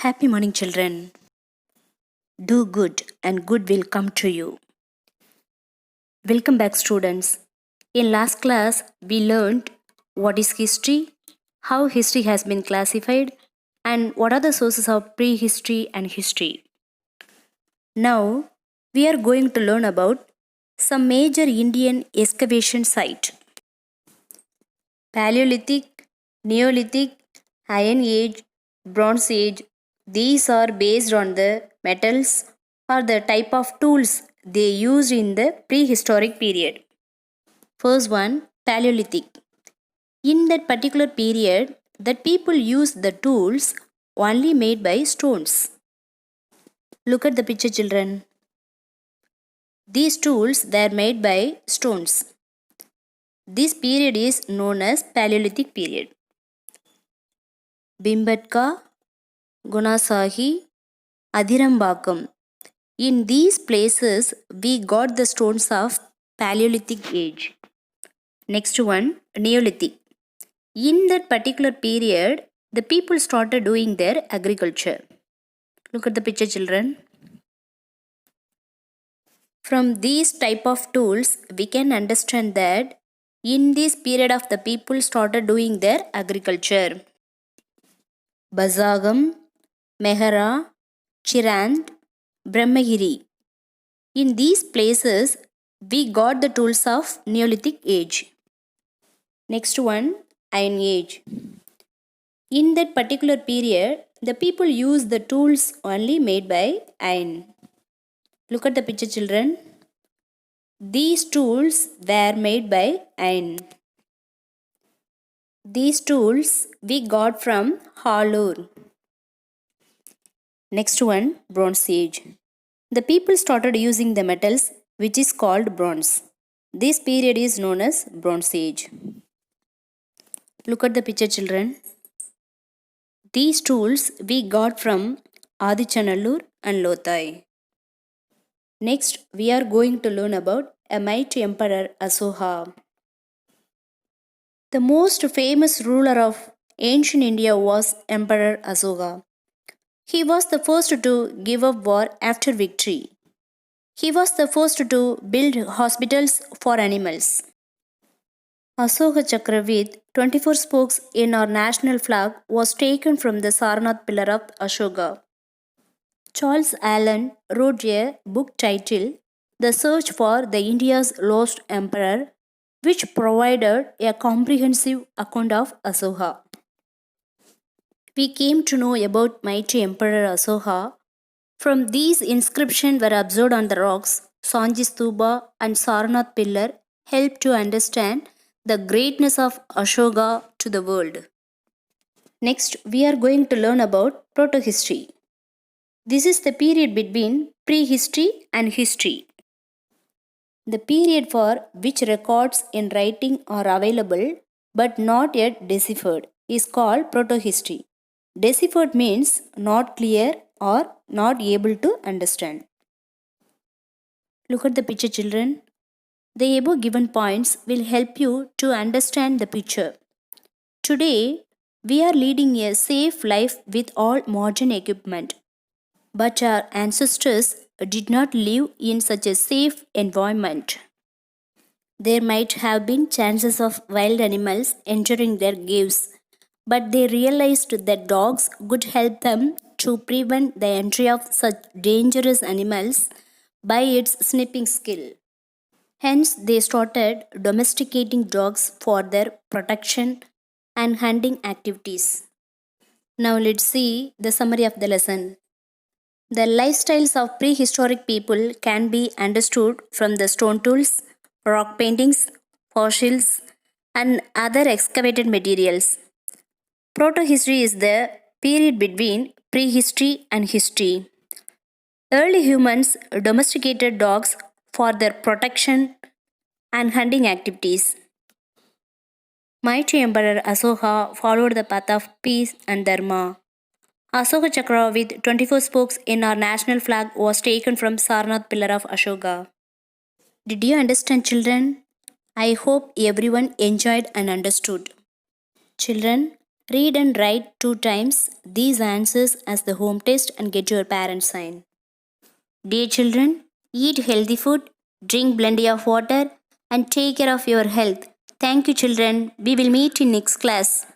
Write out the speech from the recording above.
Happy morning, children. Do good, and good will come to you. Welcome back, students. In last class, we learned what is history, how history has been classified, and what are the sources of prehistory and history. Now, we are going to learn about some major Indian excavation sites. Paleolithic, Neolithic, Iron Age, Bronze Age. These are based on the metals or the type of tools they used in the prehistoric period. First one, Paleolithic. In that particular period, that people used the tools only made by stones. Look at the picture, children. These tools they are made by stones. This period is known as Paleolithic period. Bhimbetka, Gunasahi, Adhirambakam. In these places, we got the stones of Paleolithic age. Next one, Neolithic. In that particular period, the people started doing their agriculture. Look at the picture, children. From these type of tools, we can understand that in this period of the people started doing their agriculture. Bazagam, Mehara, Chirand, Brahmagiri. In these places, we got the tools of Neolithic age. Next one, Iron Age. In that particular period, the people used the tools only made by iron. Look at the picture, children. These tools were made by iron. These tools we got from Halur. Next one, Bronze Age. The people started using the metals which is called bronze. This period is known as Bronze Age. Look at the picture, children. These tools we got from Adichanallur and Lothai. Next, we are going to learn about a mighty emperor Asoka. The most famous ruler of ancient India was Emperor Asoka. He was the first to give up war after victory. He was the first to build hospitals for animals. Asoka Chakra with 24 spokes in our national flag was taken from the Sarnath pillar of Ashoka. Charles Allen wrote a book titled The Search for the India's Lost Emperor, which provided a comprehensive account of Asoka. We came to know about mighty Emperor Asoka. From these inscriptions were observed on the rocks, Sanchi Stupa and Sarnath pillar help to understand the greatness of Ashoka to the world. Next, we are going to learn about proto-history. This is the period between prehistory and history. The period for which records in writing are available but not yet deciphered is called proto-history. Deciphered means not clear or not able to understand. Look at the picture, children. The above given points will help you to understand the picture. Today, we are leading a safe life with all modern equipment. But our ancestors did not live in such a safe environment. There might have been chances of wild animals entering their caves, but they realized that dogs could help them to prevent the entry of such dangerous animals by its sniffing skill. Hence, they started domesticating dogs for their protection and hunting activities. Now, let's see the summary of the lesson. The lifestyles of prehistoric people can be understood from the stone tools, rock paintings, fossils, and other excavated materials. Protohistory is the period between prehistory and history. Early humans domesticated dogs for their protection and hunting activities. Mighty Emperor Asoka followed the path of peace and dharma. Asoka Chakra with 24 spokes in our national flag was taken from Sarnath pillar of Ashoka. Did you understand, children? I hope everyone enjoyed and understood. Children, Read and write 2 times these answers as the home test and get your parents' sign. Dear children, eat healthy food, drink plenty of water, and take care of your health. Thank you, children. We will meet in next class.